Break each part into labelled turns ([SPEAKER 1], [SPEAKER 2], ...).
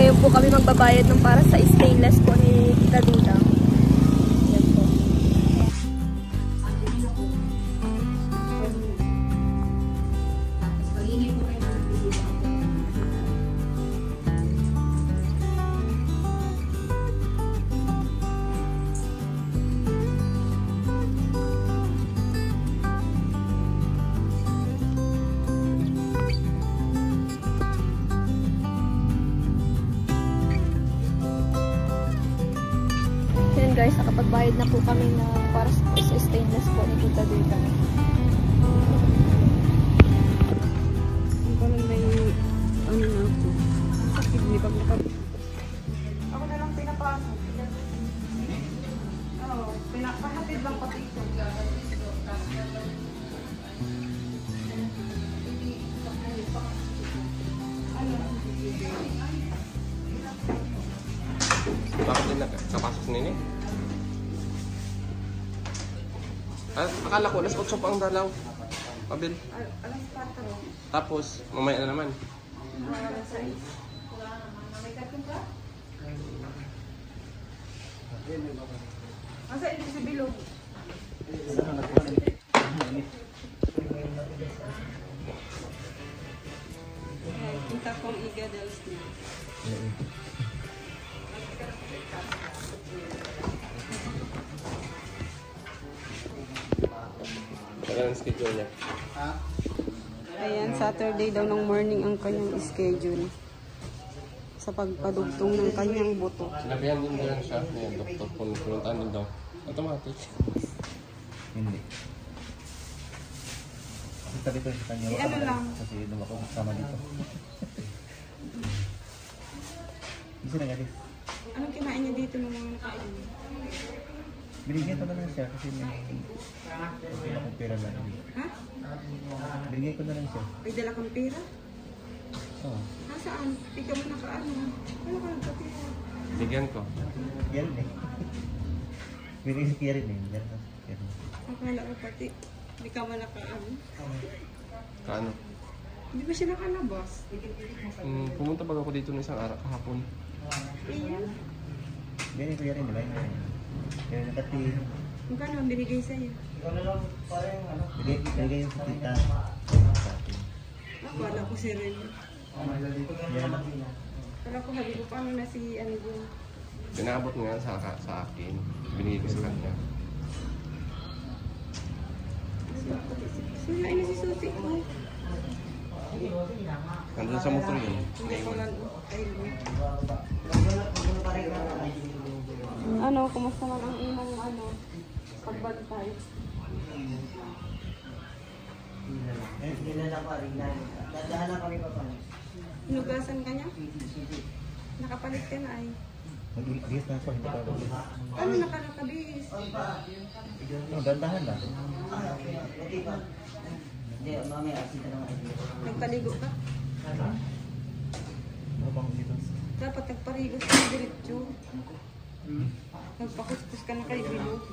[SPEAKER 1] ngayon po kami magbabayad ng para sa stainless po ni Tita Dina. Yan po. Guys, nakapagbayad na po kami na para sa stainless po ni Tita Dita.
[SPEAKER 2] Parang may ano na ako. Hindi pa makapag... Ako na lang pinapasok. Oo, pinapahatid lang pati ito.
[SPEAKER 3] Bakit din nakapasok nini? Akala ko, alas 8 pa ang dalaw. Pabil.
[SPEAKER 2] Alas 4.
[SPEAKER 3] Tapos, mamaya na naman.
[SPEAKER 2] Alas 6. May katong ka? Asa ito si Bilog? Kita kong igadals niya.
[SPEAKER 3] Kailan ang schedule niya?
[SPEAKER 2] Ayan, Saturday daw ng morning ang kanyang schedule sa pagpadugtong ng kanyang buto.
[SPEAKER 3] Sinabihan din doon siya, yung doktor, kung pinuntahan din daw. Automatic.
[SPEAKER 4] Hindi. Kita dito sa kanya.
[SPEAKER 2] Ano lang?
[SPEAKER 4] Kasi doon ako kasama dito. Hindi na guys.
[SPEAKER 2] Anong kinain niya dito ng mga nakain?
[SPEAKER 4] Binigyan ko na lang siya kasi may akong pera na rin.
[SPEAKER 2] Ha?
[SPEAKER 4] Binigyan ko na lang siya.
[SPEAKER 2] May dala kang pera?
[SPEAKER 4] Oo.
[SPEAKER 2] Nasaan? Ikaw mo nakaano? Ano ka nagpapira?
[SPEAKER 3] Bigyan ko.
[SPEAKER 4] Yan eh. Binigyan si Kierin eh. Yan na.
[SPEAKER 2] Akala ko pati. Hindi ka man nakaano.
[SPEAKER 3] Kaano?
[SPEAKER 2] Hindi ba siya nakalabas?
[SPEAKER 3] Pumunta ba ako dito ng isang araw kahapon?
[SPEAKER 2] Iya.
[SPEAKER 4] Yan yung Kierin, di ba? Kaya nakati.
[SPEAKER 2] Magkano ang binigay sa'yo?
[SPEAKER 4] Binigay yung sa tita.
[SPEAKER 2] Akala ko si Ren.
[SPEAKER 4] Yan.
[SPEAKER 2] Akala ko habi ko paano na si ano yun.
[SPEAKER 3] Pinaabot nga sa akin. Binigay ko sa kanya.
[SPEAKER 2] Sila na si Susi ko.
[SPEAKER 3] Nandun sa motor yun.
[SPEAKER 2] Hindi ko lang. Ano, kumusta man ang imong ano, pagbantay? Hinugasan ka niya? Nakapalit ka na ay.
[SPEAKER 4] Mag-iis na ako, hindi pa ako.
[SPEAKER 2] Ano nakalakabis?
[SPEAKER 4] Gandahan lang.
[SPEAKER 2] Nagpaligo ka?
[SPEAKER 4] Ano bang dito?
[SPEAKER 2] Dapat nagparigo ka ng diretso. Nagpakuskus ka na kay Bilo.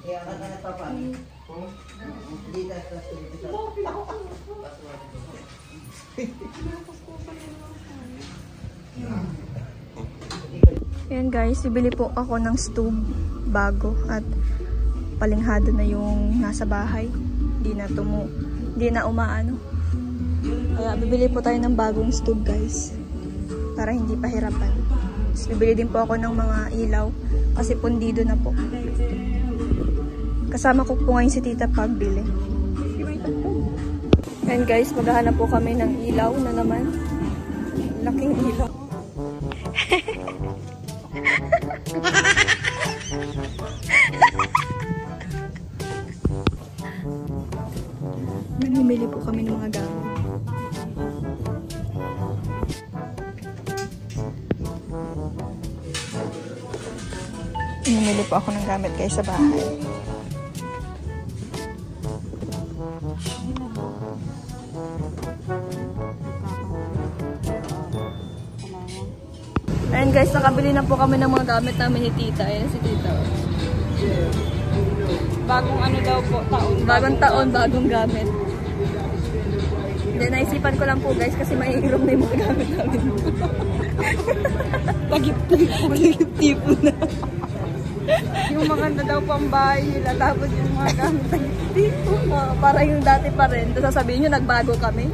[SPEAKER 1] Ayan guys, ibili po ako ng stove bago at palinghado na yung nasa bahay. Hindi na umaano. Kaya bibili po tayo ng bagong stove guys. Para hindi pahirapan. Tapos bibili din po ako ng mga ilaw kasi pundido na po. Kasama ko po ngayon si tita pagbili. And guys, maghahanap po kami ng ilaw na naman. Laking ilaw. Namimili po kami ng mga gamit. Namimili po ako ng gamit guys sa bahay. Ayan guys, nakabili na po kami ng mga gamit namin ni tita. Ayan si tita.
[SPEAKER 2] Bagong ano daw po, taon.
[SPEAKER 1] Bagong taon, bagong gamit. Then, naisipan ko lang po guys kasi maiirom na yung mga gamit namin.
[SPEAKER 2] Tagip-tipo na. Yung maganda daw pang bahay nila, tapos yung mga gamit tagip-tipo.
[SPEAKER 1] Para yung dati pa rin. Tapos sasabihin nyo, nagbago kami.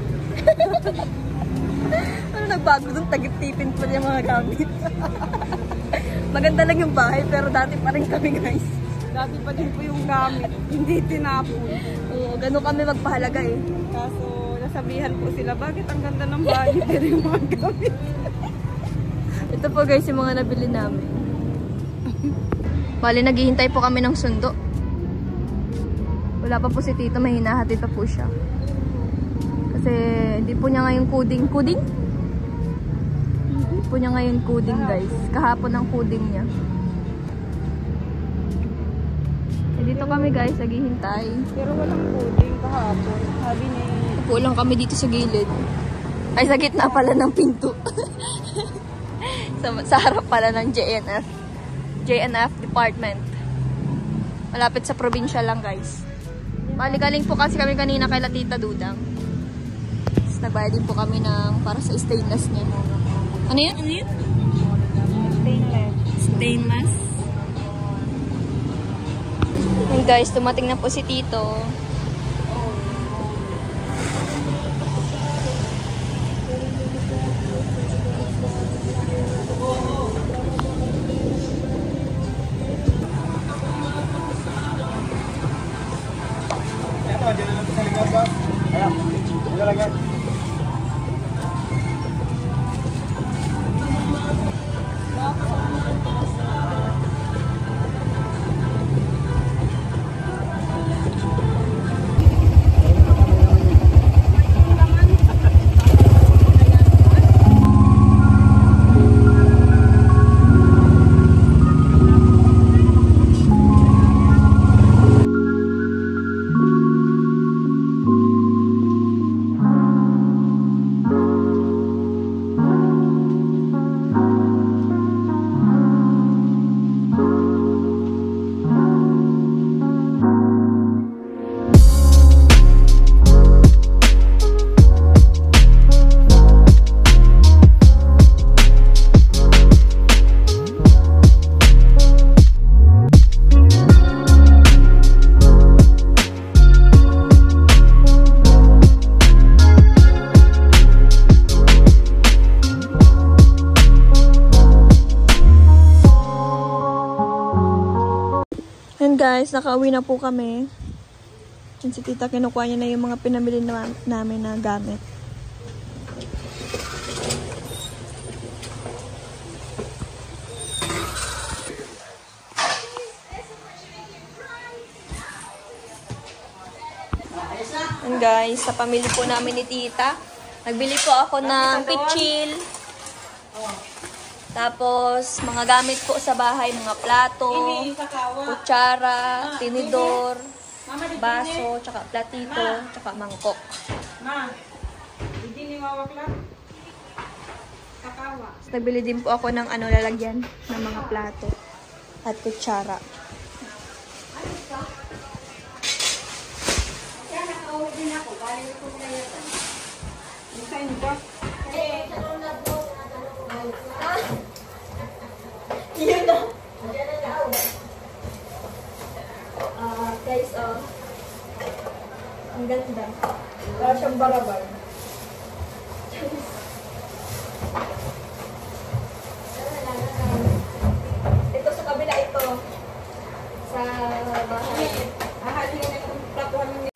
[SPEAKER 1] Ano nagbago dun? Tagip-tipin pa yung mga gamit. Maganda lang yung bahay, pero dati pa rin kami guys.
[SPEAKER 2] Dati pa din po yung gamit, hindi tinapon.
[SPEAKER 1] Oo, ganun kami magpahalaga eh.
[SPEAKER 2] Kaso nasabihan po sila, bakit ang ganda ng bahay pero yung mga gamit.
[SPEAKER 1] Ito po guys yung mga nabili namin. Bali, naghihintay po kami ng sundo. Wala pa po si Tito, may hinahatid pa po siya. Kasi hindi po niya ngayon coding. Coding? Hindi po niya ngayon coding guys. Kahapon ang coding niya. Dito kami guys, naghihintay.
[SPEAKER 2] Pero walang coding kahapon. Sabi ni...
[SPEAKER 1] Upo lang kami dito sa gilid. Ay, sa gitna pala ng pinto. sa harap pala ng JNF. JNF department. Malapit sa probinsya lang guys. Malikaling po kasi kami kanina kay Tita Dudang. Tapos nagbayad din po kami ng para sa stainless niya. Ano yun? Ano yun?
[SPEAKER 2] Stainless.
[SPEAKER 1] Stainless. And guys, tumating na po si Tito. And guys, nakauwi na po kami. And si Tita, kinukuha niya na yung mga pinamili namin na gamit. And guys, sa pamilya po namin ni Tita, nagbili po ako ng pitchil. Tapos, mga gamit po sa bahay, mga plato, kutsara, tinidor, baso, tsaka platito, tsaka mangkok. Tapos, nagbili din po ako ng lalagyan ng mga plato at kutsara. Yun na. Guys, ang ganda. Para siyang barabar. Ito sa kabila ito. Sa bahay. Ahalin na yung platuhan ng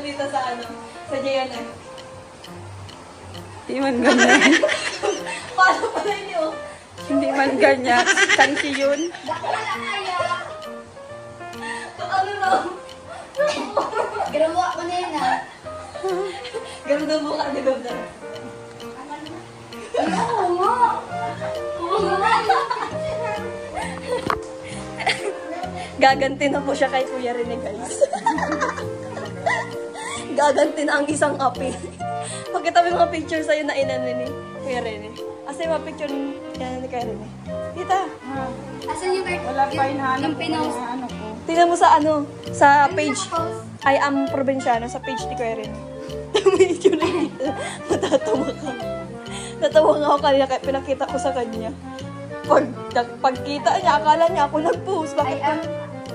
[SPEAKER 1] tita sa ano, sa JNF.
[SPEAKER 2] Hindi man ganyan.
[SPEAKER 1] Paano pala niyo?
[SPEAKER 2] Hindi man ganyan. Kansi yun.
[SPEAKER 1] Ano na?
[SPEAKER 5] Ganun mo ako na yun ah.
[SPEAKER 1] Ganun daw mukha ni Ganda.
[SPEAKER 5] Oo nga. Oo nga.
[SPEAKER 1] Gaganti na po siya kay Kuya Rene, guys. Gaganti na ang isang api. Pagkita mo yung mga picture sa'yo na inan ni Kuya Rene. Asa yung mga picture ni Kuya Rene? Tita.
[SPEAKER 5] Asan yung
[SPEAKER 2] Wala pa hinahanap
[SPEAKER 5] yung pinost?
[SPEAKER 2] ko. Ano ko.
[SPEAKER 1] Tingnan mo sa ano, sa page. I am probinsyano, sa page ni Kuya Rene. Medyo na dito. Matatawa ka. Natawa nga ako kanina kaya pinakita ko sa kanya. Pagkita niya, akala niya ako nag-post. Bakit daw?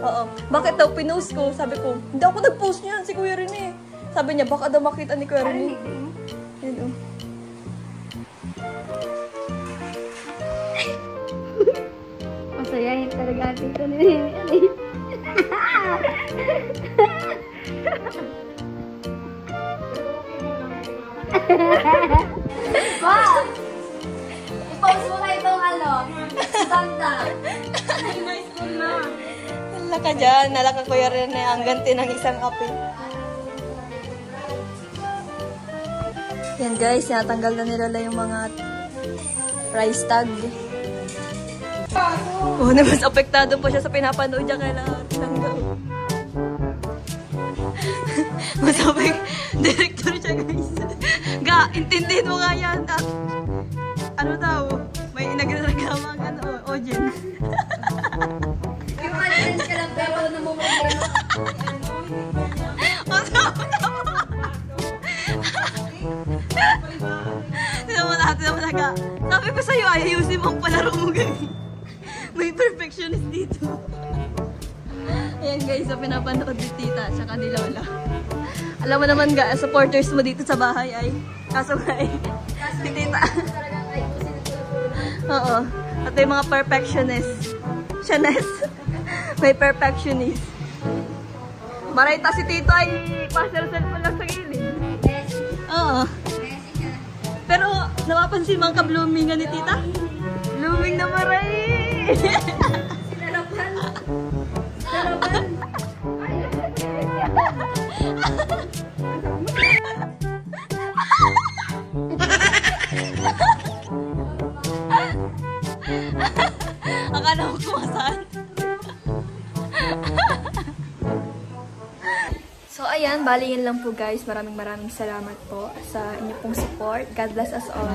[SPEAKER 1] Oo. Bakit daw pinost ko? Sabi ko, hindi ako nag-post niyan, si Kuya Rene. Sabi niya, baka daw makita ni Kuya Rene. Yan o.
[SPEAKER 5] Masayahin talaga dito ni Wow! I-post mo na itong ano, banda.
[SPEAKER 1] Hala ka dyan, nala ka Kuya Rene, ang ganti ng isang api. Yan guys, natanggal na nila yung mga price tag. Oh, mas apektado po siya sa pinapanood niya kailangan tanggal. Mas director siya guys. Ga, intindihin mo nga yan. At, ano daw, may nagreklama ka na audience.
[SPEAKER 5] Yung audience ka lang pero namumagyan.
[SPEAKER 1] Tinan mo na. Sabi ko sa'yo, ayusin mo ang palaro mo guys. May perfectionist dito. Ayan guys, so pinapanood ni tita at saka ni Lola. Alam mo naman guys, supporters mo dito sa bahay ay kaso nga eh. Si tita. Oo. At may mga perfectionist. Siyanes. May perfectionist. Marita si tito ay pa-cellphone lang sa gilid. Oo. Pero napapansin mga ka-bloomingan ni tita? Blooming na maray!
[SPEAKER 5] Sinarapan. Sinarapan.
[SPEAKER 1] Akala ko kumasan. So ayan, bali yun lang po guys. Maraming salamat po sa inyo pong support. God bless us all.